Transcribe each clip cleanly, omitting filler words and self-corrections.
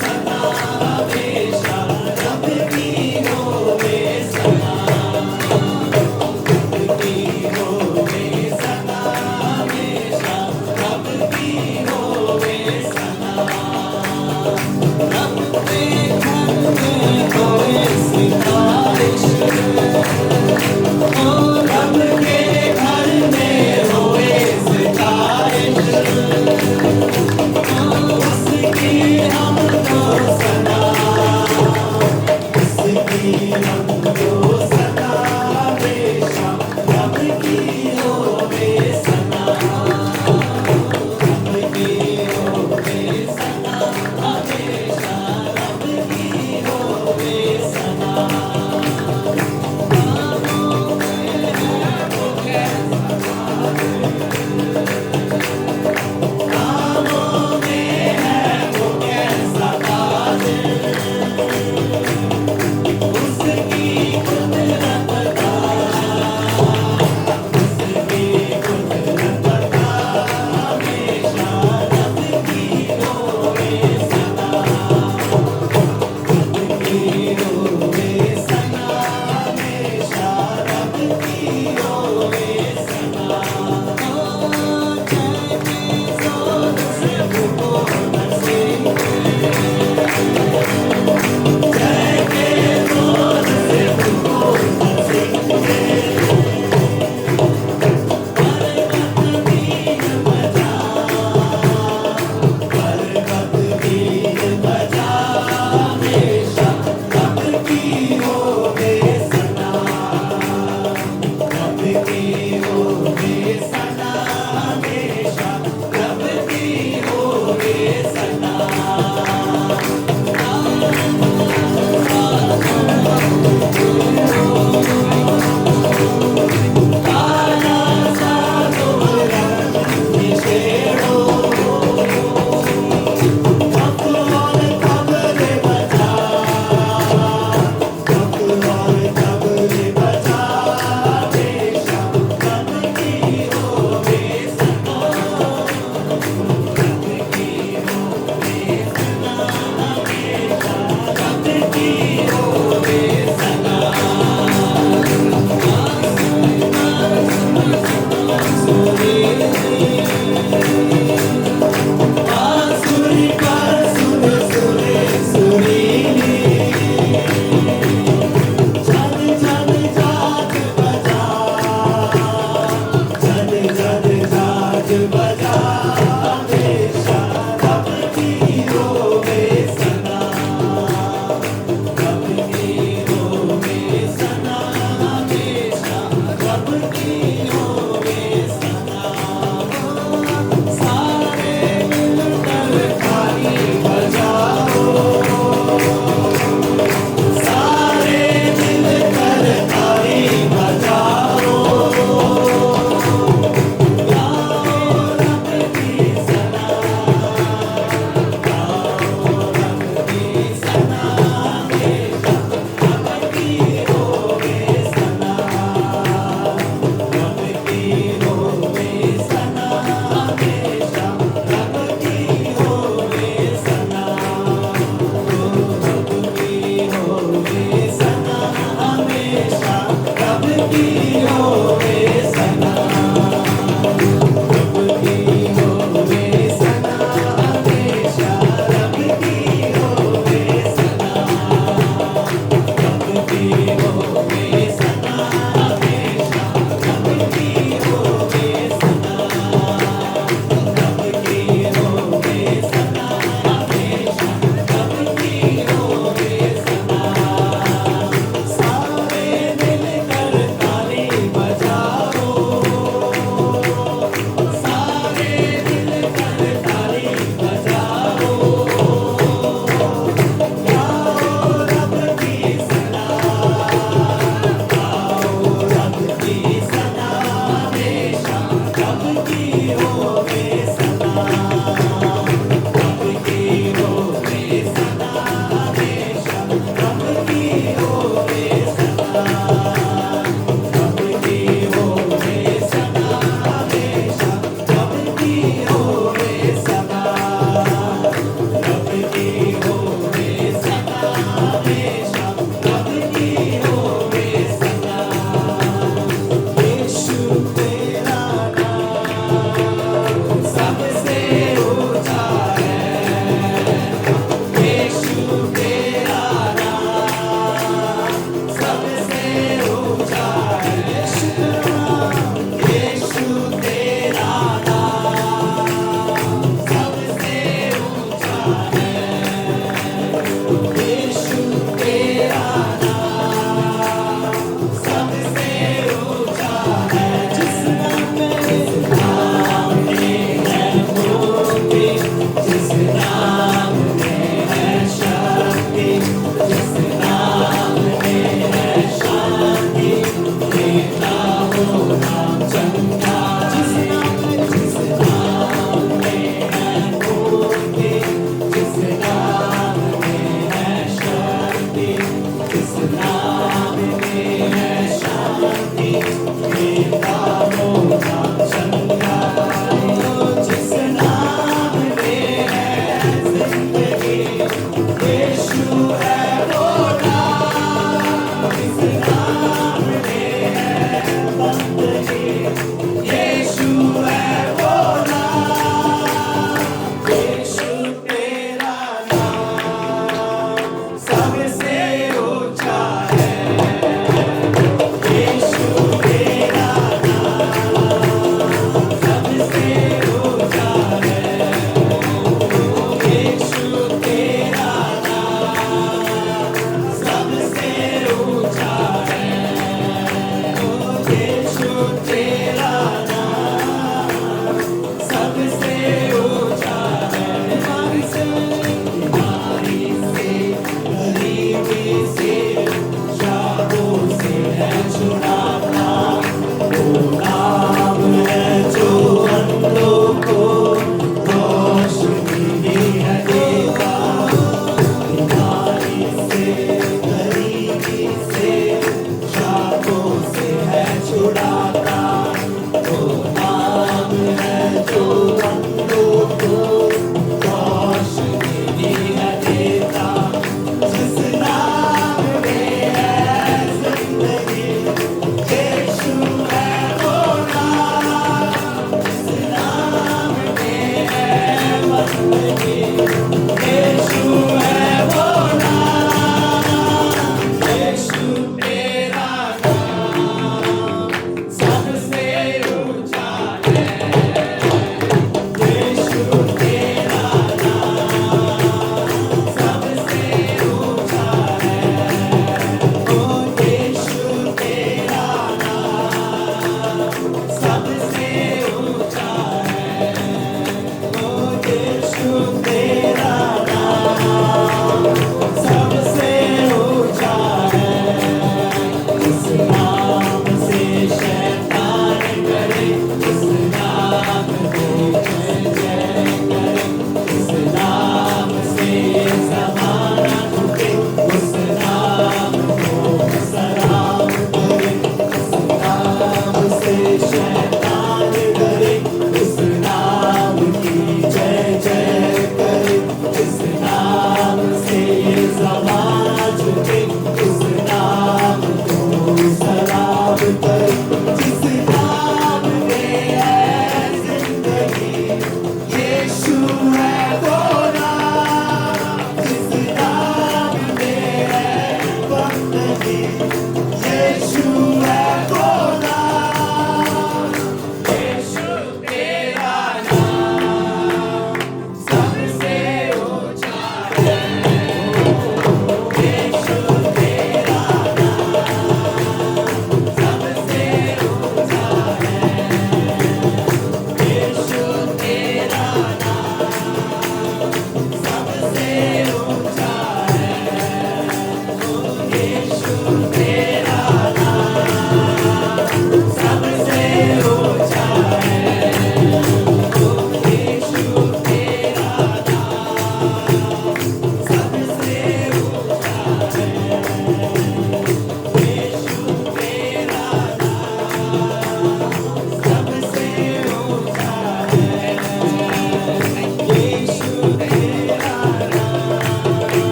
सदा हमेशा रब की होवे सदा की होवे सदा हमेशा रब की होवे सदा रब के घर में होए सितारिश ओ रब के घर में होए सितारिश उसकी हम तो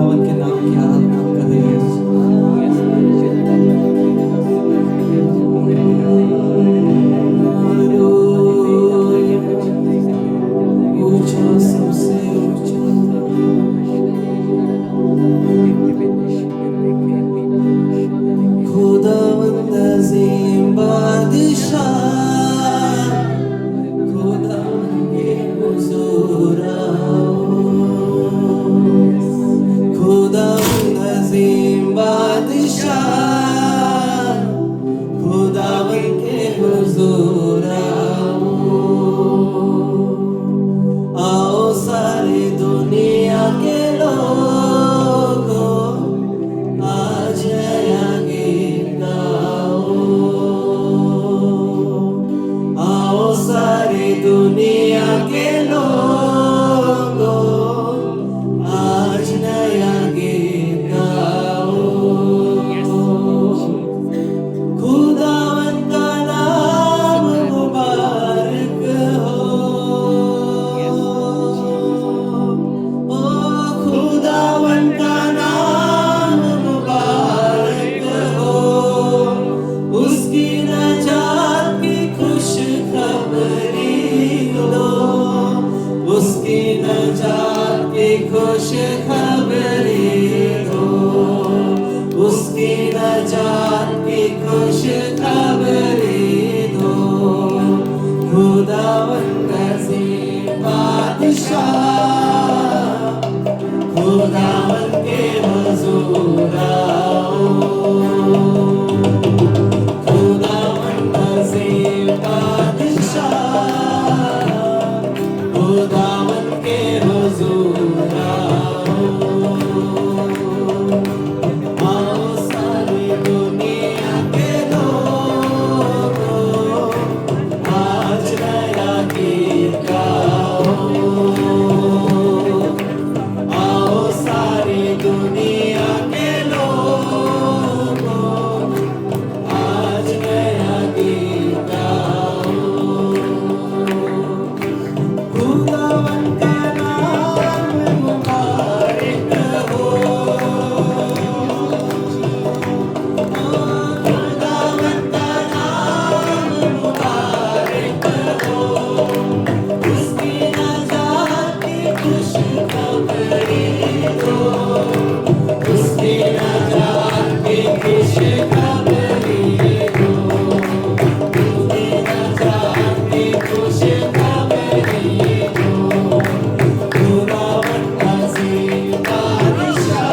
खुदावन के नाम की आराधना करें। ऊंचा सबसे ऊंचा खुदावंद अज़ीम बादशाह खुदावन के हुज़ूर आओ। खुदावंद अज़ीम बादशाह खुदावन के हुज़ूर आओ। आओ सारी दुनिया के लोगों आज नया गीत गाओ। आओ सारी दुनिया के लोगों आज नया गीत गाओ। खुदावन का नाम मुबारक हो। ओ खुदावन का नाम मुबारक हो। उसकी नजात की खुश खबरी दो। उसकी नजात की खुश खबरी दो। उसकी नजात की खुश खबरी दो। खुदावंद अज़ीम बादशाह खुदावन के हुज़ूर आओ। खुदावंद अज़ीम बादशाह खुदावन के हुज़ूर आओ। आओ सारी दुनिया के लोगों आज नया गीत गाओ। आओ सारी दुनिया के लोगों आज नया गीत गाओ। खुदावन का नाम मुबारक हो। खुदावन का नाम मुबारक हो। उसकी नजात की खुश खबरी दो। उसकी नजात की खुश खबरी दो। उसकी नजात की खुश खबरी दो। खुदावंद अज़ीम बादशाह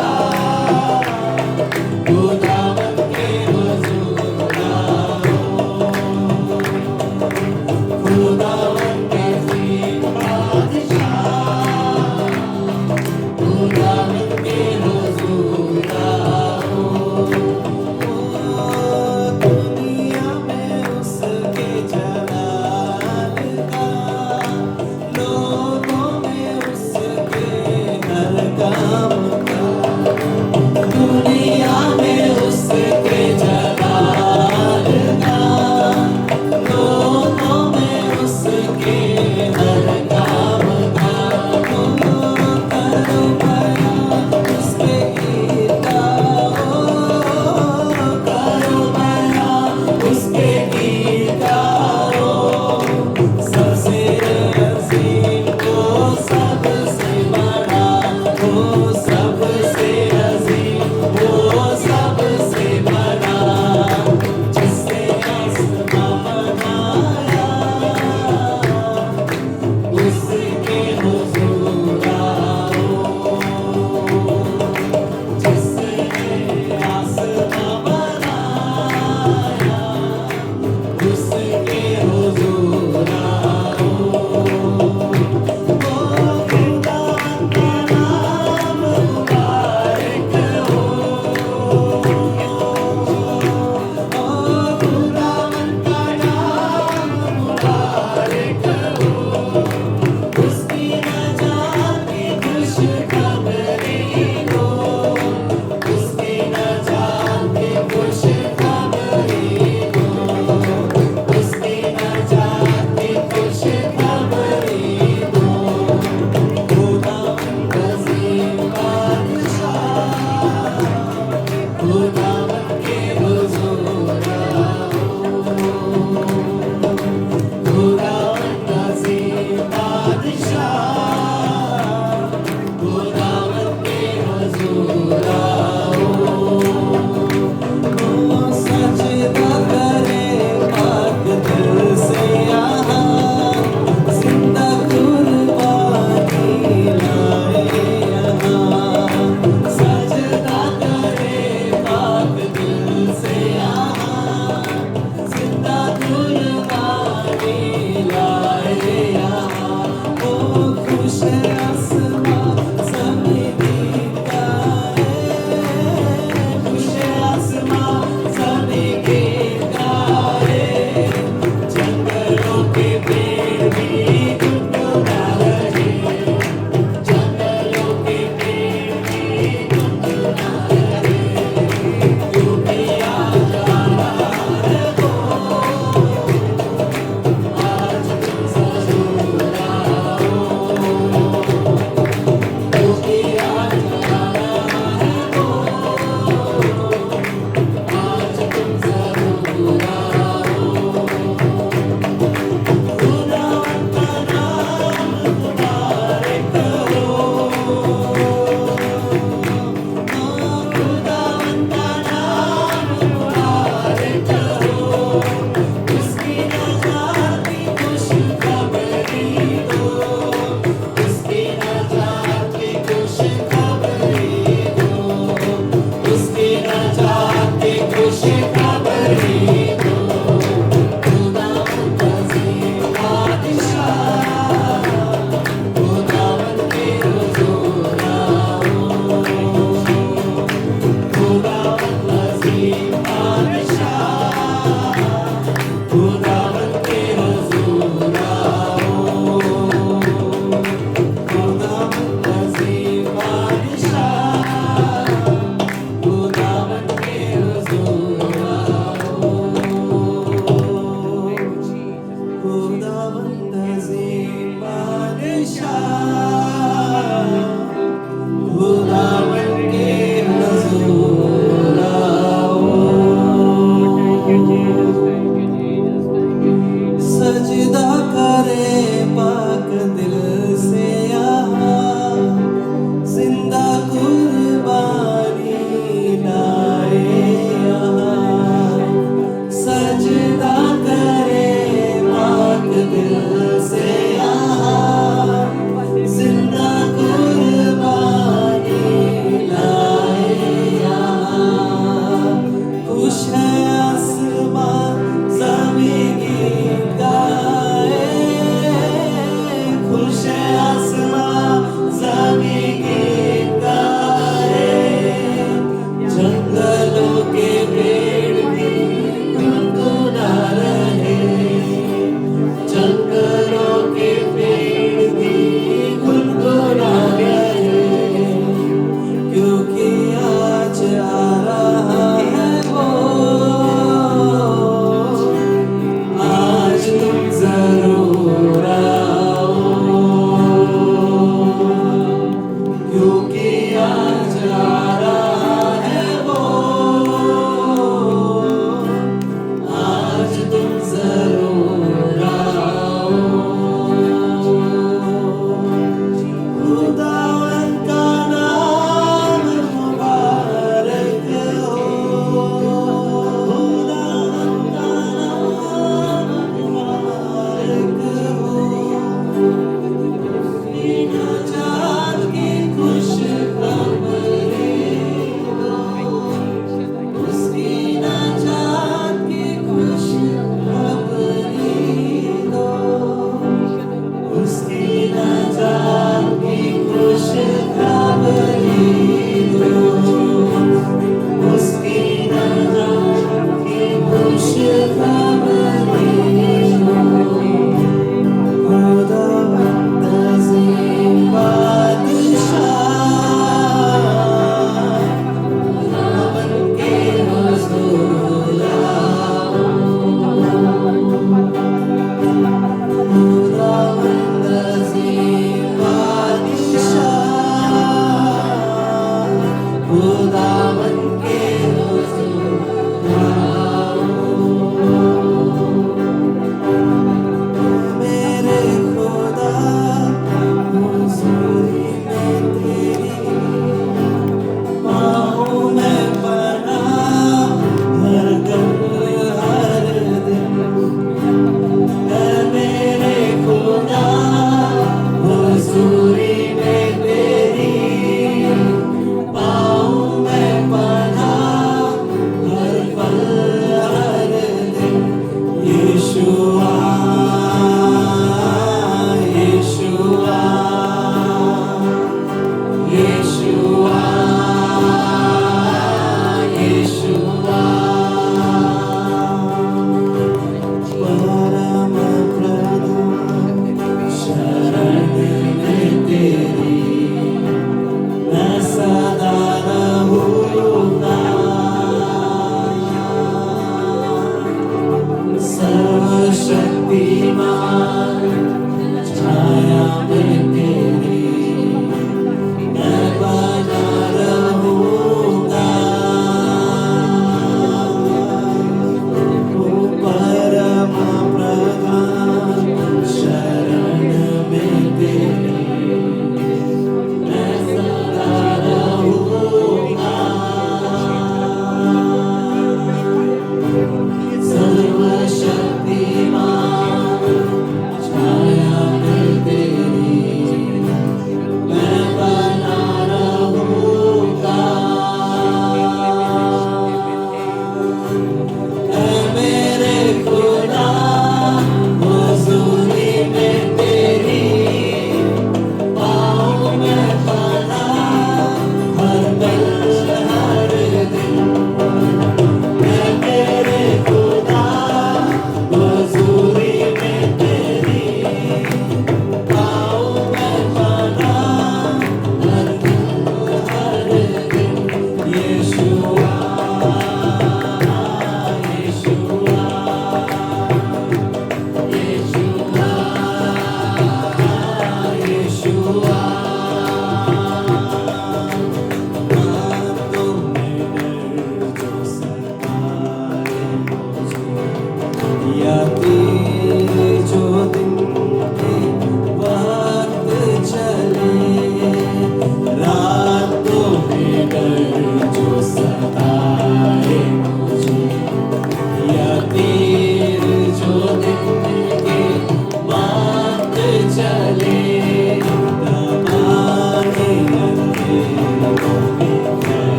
खुदावन के हुज़ूर आओ। खुदावंद अज़ीम बादशाह खुदावन के हुज़ूर आओ। सजदा करे पाक दिल से यहाँ, जिंदा कुर्बानी लाए यहाँ। सजदा करे पाक दिल से यहाँ, जिंदा कुर्बानी लाए यहाँ। ओ खुश आसमां ज़मीं गाए, खुश आसमां ज़मीं गाए, जंगलों के पेड़ भी गुनगुना रहे, जंगलों के पेड़ भी गुनगुना रहे। यूं भी आ जाना है वो, आज तुम ज़रूर आओ। यूं भी आ जाना है वो, आज तुम ज़रूर आओ। खुदावन का नाम मुबारक हो, खुदावन का नाम मुबारक हो। उसकी नजात की खुशखबरी दो, उसकी नजात की खुशखबरी दो, उसकी नजात की खुशखबरी दो। खुदावन अज़ीम बादशाह, खुदावन के हुज़ूर आओ। खुदावन अज़ीम बादशाह, खुदावन के हुज़ूर आओ। खुदावन अज़ीम बादशाह, खुदावन के हुज़ूर आओ। खुदावन अज़ीम बादशाह, खुदावन के हुज़ूर आओ। सजदा करे पाक दिल से यहाँ, जिंदा कुर्बानी लाए यहाँ। सजदा करे पाक दिल से यहाँ, जिंदा कुर्बानी लाए यहाँ। खुश है आसमां ज़मीं गीत गाए, खुश है आसमां ज़मीं गीत गाए, जंगलों के पेड़ भी गुनगुना रहे, जंगलों के पेड़ भी गुनगुना रहे। क्योंकि आज आ रहा है वो, आज तुम ज़रूर आओ। क्योंकि आज आ रहा है वो, आज तुम ज़रूर आओ। खुदावन का नाम मुबारक हो, खुदावन का नाम मुबारक हो। उसकी नजात की खुशखबरी दो, उसकी नजात की खुशखबरी दो, उसकी नजात की खुशखबरी दो, उसकी नजात की खुशखबरी दो। खुदावन अज़ीम बादशाह, खुदावन के हुज़ूर आओ। खुदावन अज़ीम बादशाह, खुदावन के हुज़ूर आओ। मेरे खुदा हुज़ूरी में तेरी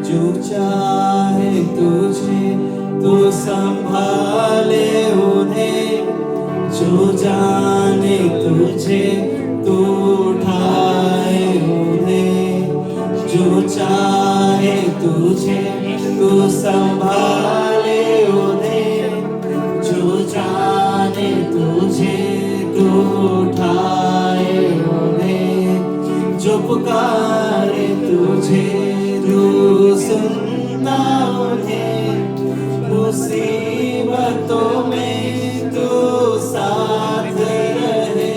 जो चाहे तुझे तू संभाले उन्हें, जो जाने तुझे तू उठाए उन्हें, जो चाहे तुझे तू संभाले उन्हें, जो जाने तुझे तू उठाए उन्हें, जो पुकारे तुझे तू सुनता उन्हें, मुसीबतों में तू साथ रहे,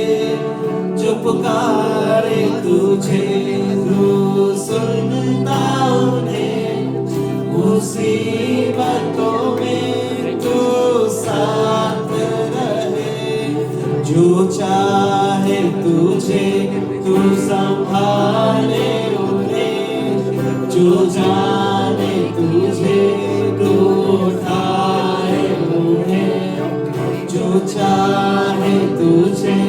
जो पुकारे तुझे तू सुनता उन्हें, मुसीबतों में तू साथ रहे, जो चाहे तुझे तू संभाले उन्हें, जो जाने तुझे तू उठाए उन्हें, जो चाहे तुझे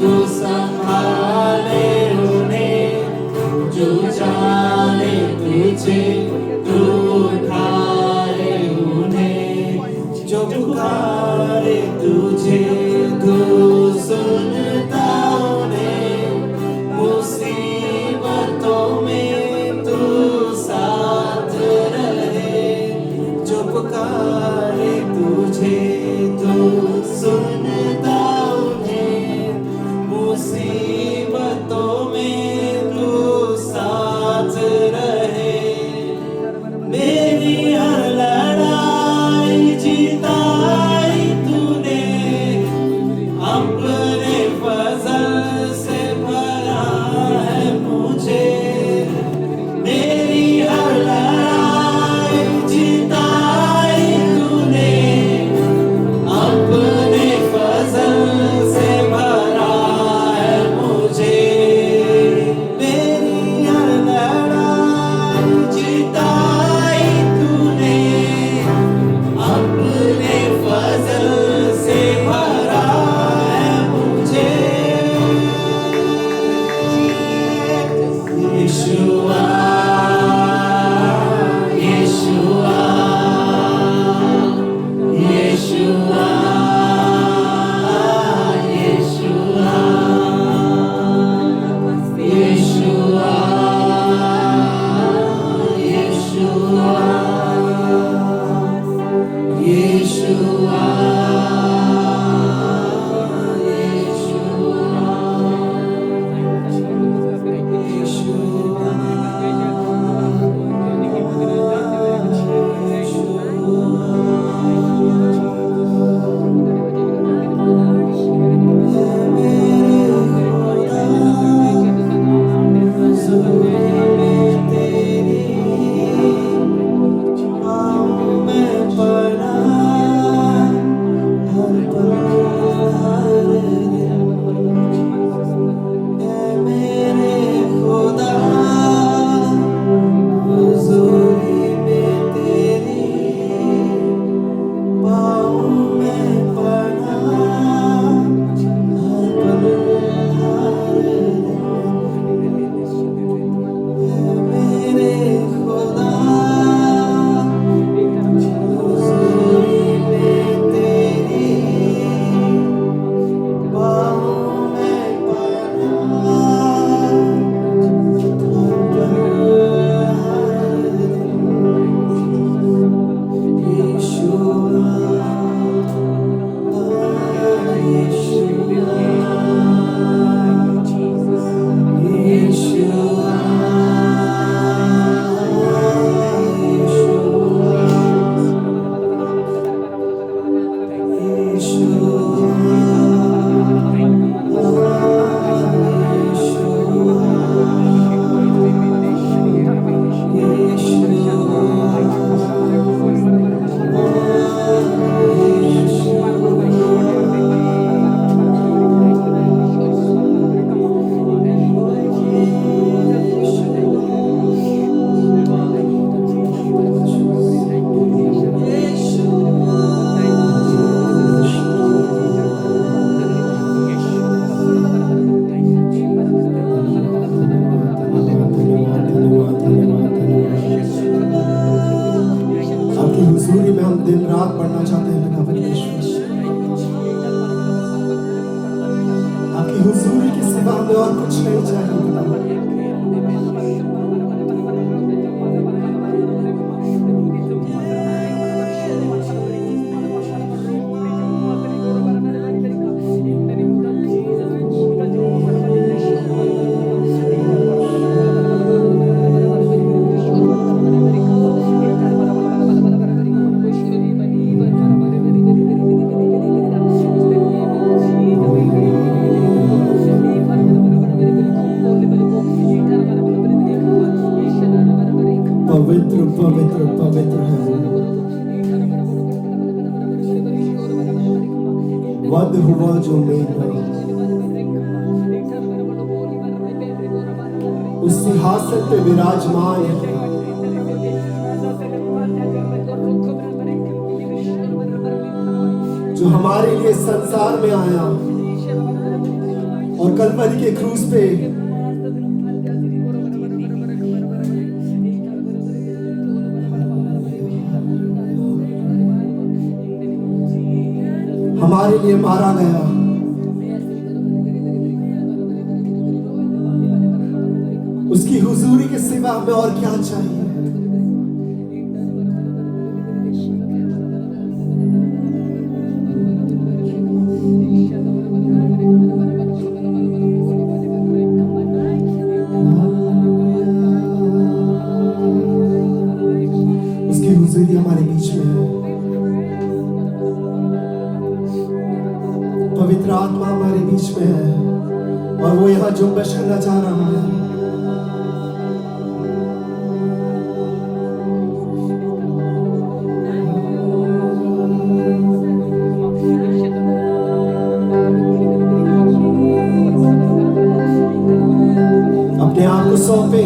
तू संभाले उन्हें, जो जाने तुझे तू उठाए उन्हें, जो पुकारे तुझे तू सुनता उन्हें, मुसीबतों में तू साथ रहे, जो पुकारे तुझे तू सुनता उन्हें, मुसीबतों में तू साथ रहे, साथ बढ़ना चाहते हैं पिता परमेश्वर। आपकी हुजूरी के सिवा हमें और कुछ नहीं चाहिए पिता। पवित्र पवित्र पवित्र है, वध हुआ जो मेरा, उस सिंहासन पे विराजमान है, जो हमारे लिए संसार में आया और कलवरी के क्रूस पे हमारे लिए मारा गया। उसकी हुजूरी के सिवा हमें और क्या चाहिए। उसकी हुजूरी हमारे बीच में है। पवित्र आत्मा हमारे बीच में है और वो यहाँ जुम्बश करना चाह रहा है। अपने आप को सौंपे।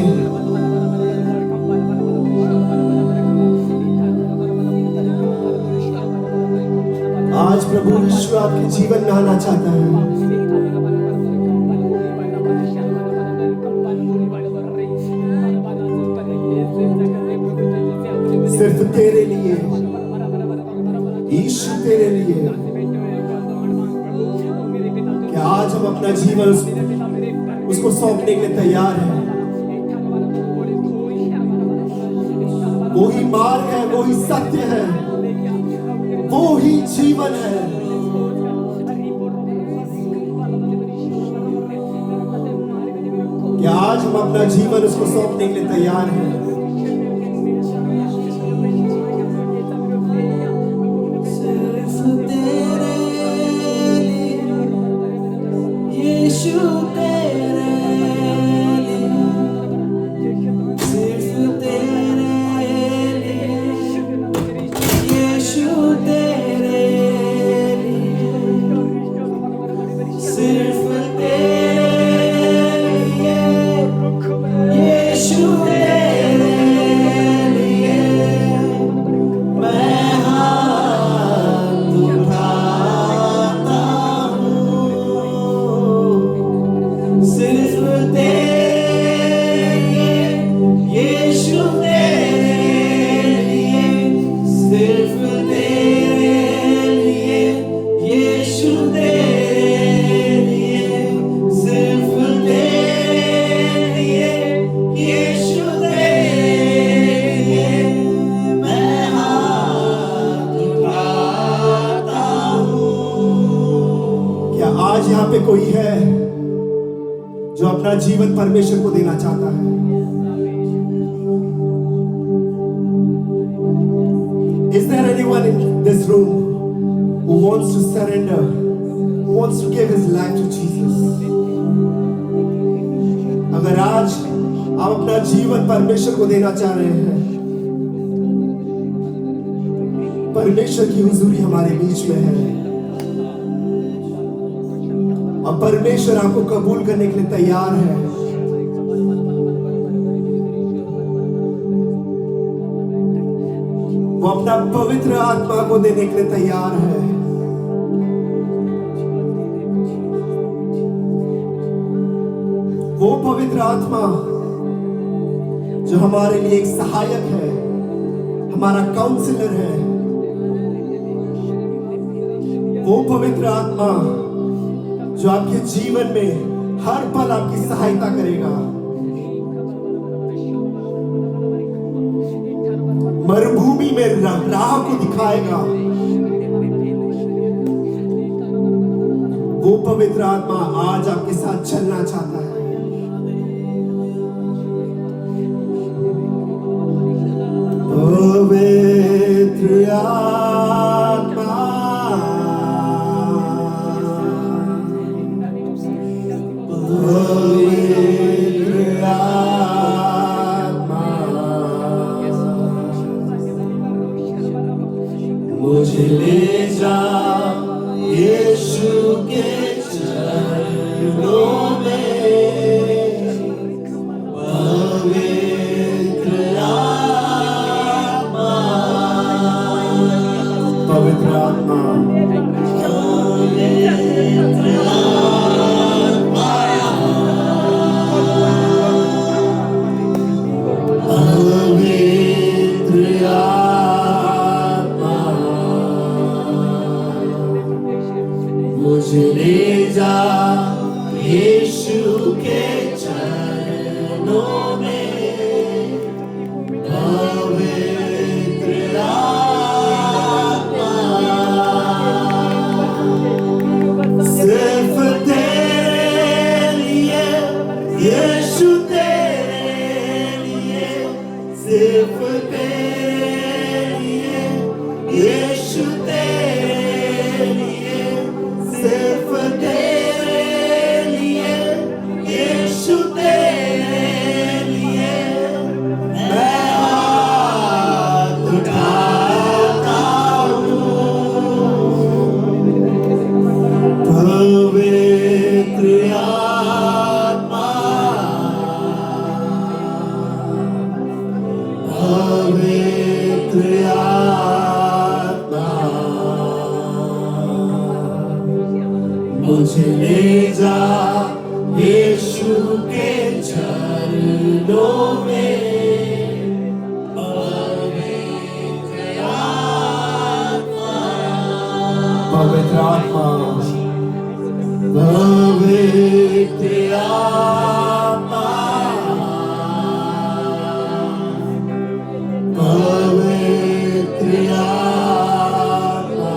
आज प्रभु यीशु आपके जीवन में आना चाहता है। सिर्फ तेरे लिए, यीशु तेरे लिए, कि आज हम अपना जीवन उसको सौंपने के लिए तैयार हैं। वो ही मार्ग है, वो ही सत्य है, वो ही जीवन है। कि आज हम अपना जीवन उसको सौंपने के लिए तैयार हैं। सिर्फ तेरे लिए, यीशु तेरे लिए, सिर्फ तेरे लिए, यीशु तेरे लिए, सिर्फ तेरे लिए, यीशु तेरे लिए मैं हाथ उठाता हूँ। सिर्फ तेरे लिए, यीशु तेरे लिए, सिर्फ तेरे लिए, यीशु तेरे लिए, सिर्फ तेरे लिए, यीशु तेरे लिए मैं हाथ उठाता हूँ। क्या आज यहाँ पे कोई है जो अपना जीवन परमेश्वर को देना चाहता है? Is there anyone in this room who wants to surrender, who wants to give his life to Jesus? अगर आज आप अपना जीवन परमेश्वर को देना चाह रहे हैं, परमेश्वर की हुजूरी हमारे बीच में है और परमेश्वर आपको कबूल करने के लिए तैयार है। वो अपना पवित्र आत्मा को देने के लिए तैयार है। वो पवित्र आत्मा जो हमारे लिए एक सहायक है, हमारा काउंसलर है, वो पवित्र आत्मा जो आपके जीवन में हर पल आपकी सहायता करेगा, मरुभूमि में राह को दिखाएगा, वो पवित्र आत्मा आज आपके साथ चलना चाहता है। पवित्र आत्मा, पवित्र आत्मा, मुझे ले जा यीशु के चरणों में। पवित्र आत्मा, पवित्र आत्मा, मुझे ले जा यीशु के चरणों में। पवित्र आत्मा, सिर्फ तेरे लिए यीशु, तेरे लिए, सिर्फ तेरे लिए यीशु, तेरे लिए, सिर्फ तेरे लिए यीशु, तेरे लिए मैं हाथ उठाता हूँ। पवित्र आत्मा, पवित्र आत्मा, मुझे ले जा यीशु के चरणों में। पवित्र आत्मा, पवित्र आत्मा, पवित्र आत्मा, पवित्र आत्मा,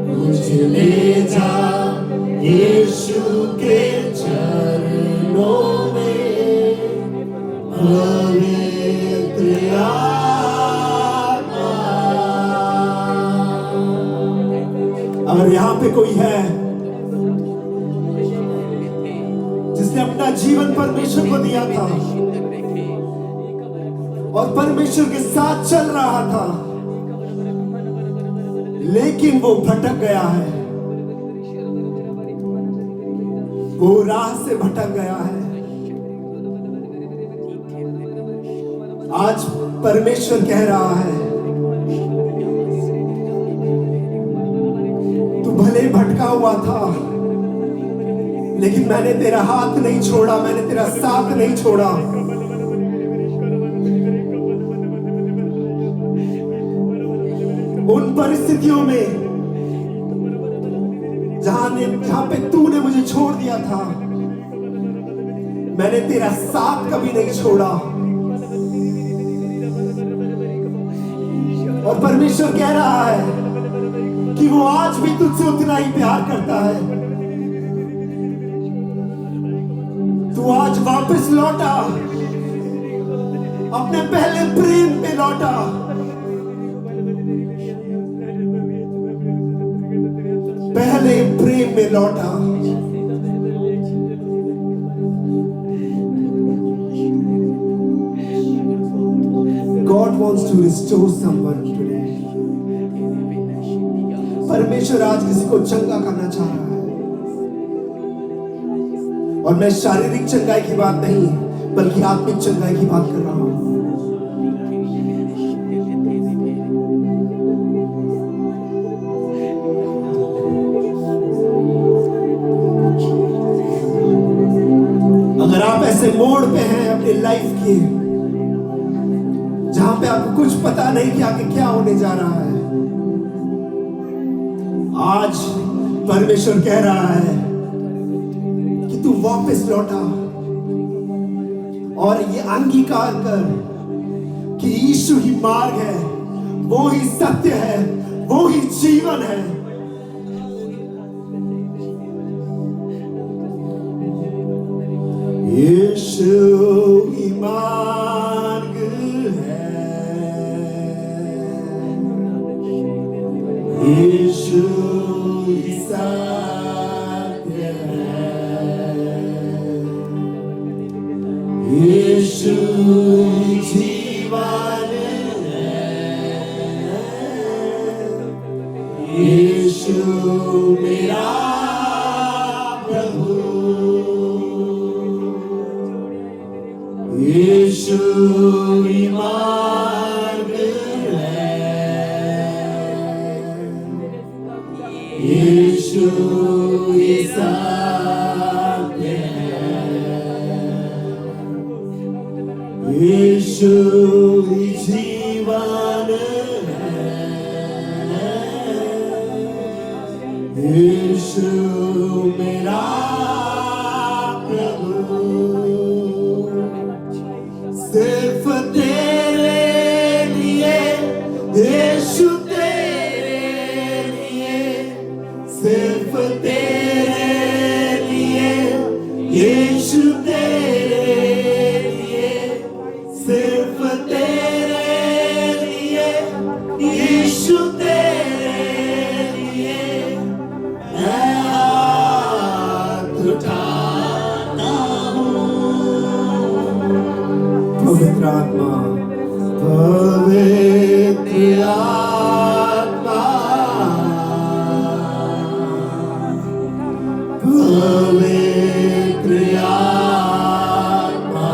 मुझे ले जा यीशु के चरणों में। पवित्र आत्मा, अगर यहाँ पे कोई है जिसने अपना जीवन परमेश्वर को दिया था और परमेश्वर के साथ चल रहा था, लेकिन वो भटक गया है, वो राह से भटक गया है, आज परमेश्वर कह रहा है, तू भले भटका हुआ था, लेकिन मैंने तेरा हाथ नहीं छोड़ा, मैंने तेरा साथ नहीं छोड़ा। उन परिस्थितियों में जहां पे तूने मुझे छोड़ दिया था, मैंने तेरा साथ कभी नहीं छोड़ा। और परमेश्वर कह रहा है कि वो आज भी तुझसे उतना ही प्यार करता है। तू आज वापस लौटा, अपने पहले प्रेम पे लौटा। पहले प्रेम में लौटा। God wants to restore someone today. परमेश्वर आज किसी को चंगा करना चाह रहा है, और मैं शारीरिक चंगाई की बात नहीं बल्कि आत्मिक चंगाई की बात कर रहा हूं। अगर आप ऐसे मोड़ पे हैं अपनी लाइफ के जहां पे आपको कुछ पता नहीं कि आगे क्या होने जा रहा है, आज परमेश्वर कह रहा है कि तू वापस लौटा और ये अंगीकार कर कि यीशु ही मार्ग है, वो ही सत्य है, वो ही जीवन है। यीशु ही मार्ग है, यीशु ही सत्य है, यीशु ही जीवन है, यीशु मेरा प्रभु, यीशु ही मार्ग है, यीशु ही सत्य है, यीशु ही जीवन है, यीशु मेरा प्रभु। सिर्फ तेरे लिए यीशु, तेरे लिए, सिर्फ तेरे लिए यीशु, तेरे लिए, सिर्फ तेरे लिए यीशु, तेरे लिए मैं हाथ उठाता हूँ। पवित्र आत्मा, पवित्र आत्मा, पवित्र आत्मा,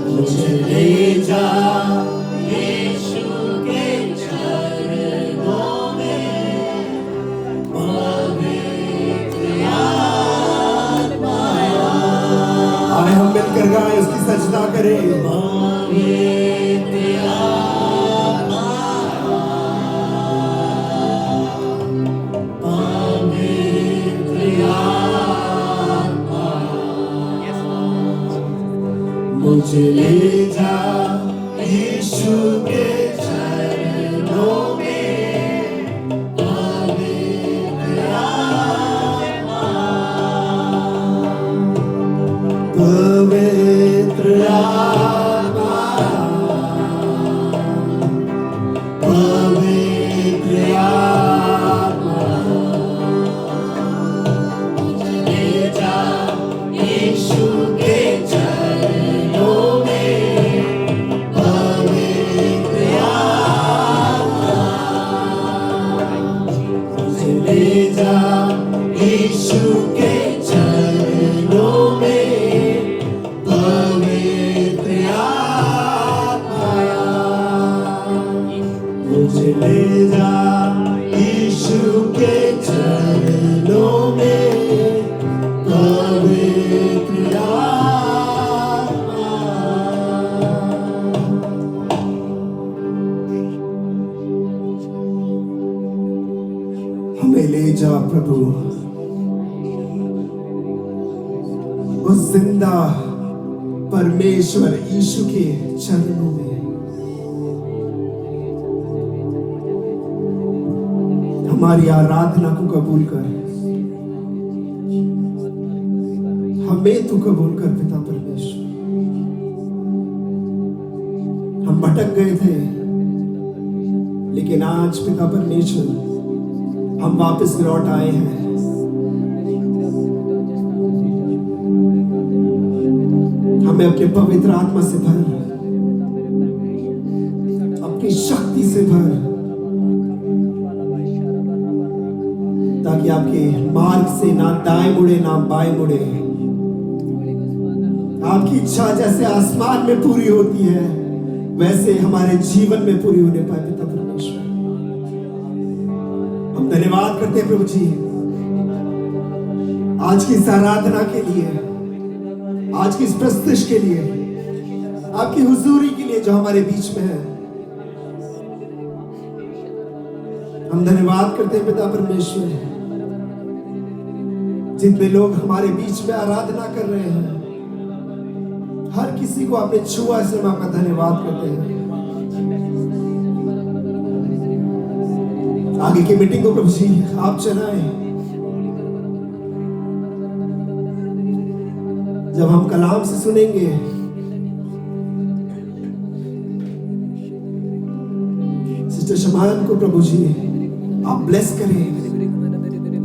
मुझे ले जा यीशु के चरणों में। पवित्र आत्मा, आए हम मिलकर गाएं, उसकी सजदा करें। पवित्र आत्मा, पवित्र आत्मा, मुझे ले जा यीशु के चरणों में। पवित्र आत्मा, पवित्र आत्मा, पवित्र आत्मा, मुझे ले जा यीशु के चरणों में। पवित्र आत्मा, मुझे ले जा यीशु के चरणों में। पवित्र आत्मा, मुझे ले जा यीशु के चरणों में। पवित्र आत्मा, हमें ले जा प्रभु उस जिंदा परमेश्वर यीशु के चरणों में। हमारी आराधना को कबूल कर, हमें तू कबूल कर पिता परमेश्वर। हम भटक गए थे, लेकिन आज पिता परमेश्वर हम वापस लौट आए हैं। हमें अपने पवित्र आत्मा से भर, अपनी शक्ति से भर, ताकि आपके मार्ग से ना दाएं मुड़े ना बाएं मुड़े। आपकी इच्छा जैसे आसमान में पूरी होती है, वैसे हमारे जीवन में पूरी होने पाए पिता परमेश्वर। हम धन्यवाद करते हैं प्रभु जी आज की इस आराधना के लिए, आज की इस प्रस्तुति के लिए, आपकी हुजूरी के लिए जो हमारे बीच में है। हम धन्यवाद करते हैं पिता परमेश्वर, जितने लोग हमारे बीच में आराधना कर रहे हैं, हर किसी को आपने छुआ, इसलिए हम आपका धन्यवाद करते हैं। आगे की मीटिंग को प्रभु जी आप चलाएं। जब हम कलाम से सुनेंगे, सिस्टर शमान को प्रभु जी आप ब्लेस करें,